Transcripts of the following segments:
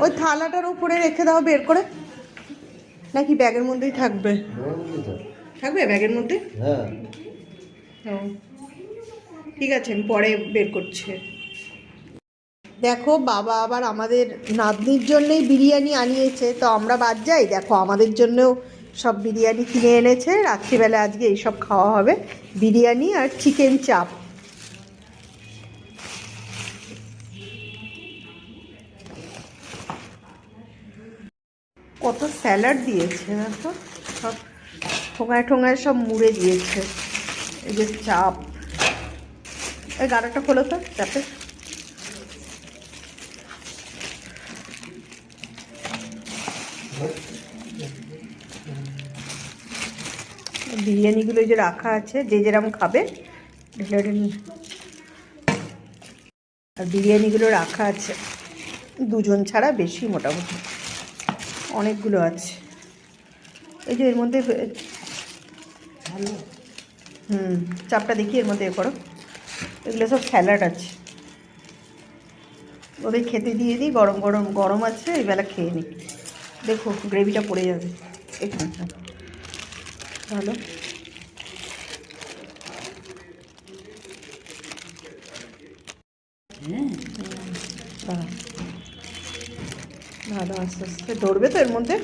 ওই থালাটার উপরে রেখে দাও বের করে, নাকি ব্যাগের মধ্যেই থাকবে? থাকবে ব্যাগের মধ্যে? হ্যাঁ ঠিক আছে, আমি পরে বের করছি। দেখো বাবা আবার আমাদের নাতনির জন্যই বিরিয়ানি আনিয়েছে, তো আমরা বাদ যাই, দেখো আমাদের জন্যও সব বিরিয়ানি কিনে এনেছে। রাত্রিবেলা আজকে এইসব খাওয়া হবে, বিরিয়ানি আর চিকেন চাপ। কত স্যালাড দিয়েছে দেখো, সব ঠোঙায় ঠোঙায় সব মুড়ে দিয়েছে। এই যে চাপ, এই গাড়াটা খোলো তো চাপে। বিরিয়ানিগুলো যে রাখা আছে, যে যেরকম খাবে আর বিরিয়ানিগুলো রাখা আছে দুজন ছাড়া, বেশি মোটামুটি অনেকগুলো আছে। এই যে এর মধ্যে ভালো, চাপটা দেখি এর মধ্যে এ করো, এগুলো সব স্যালাড আছে। ওদের খেতে দিয়ে দিই, গরম গরম গরম আছে, এই বেলা খেয়ে নিই। দেখো গ্রেভিটা পড়ে যাবে এখানটা, ভালো। ভালো, আস্তে আস্তে ধরবে তো এর মধ্যে।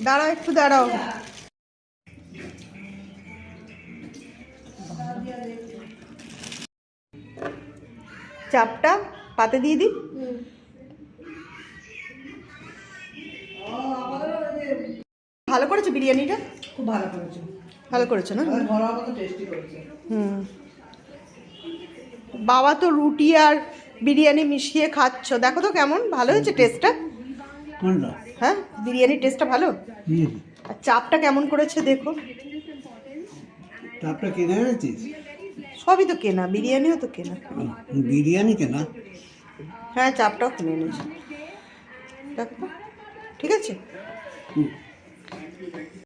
দাঁড়াও একটু দাঁড়াও, চাপটা পাতে দিয়ে দিই। ভালো করেছো বিরিয়ানিটা, খুব ভালো করেছো, ভালো করেছো না? ঘরোয়া মতো টেস্টি করেছো। বাবা তো রুটি আর বিরিয়ানি মিশিয়ে খাচ্ছ, দেখো তো কেমন ভালো হয়েছে টেস্টটা। কোনটা? হ্যাঁ বিরিয়ানির টেস্টটা ভালো। আর চাপটা কেমন করেছে দেখো। চাপটা কিনে এনেছিস? সবই তো কেনা, বিরিয়ানিও তো কেনা। বিরিয়ানি কেনা? হ্যাঁ চাপটাও কিনে এনেছি, দেখো ঠিক আছে।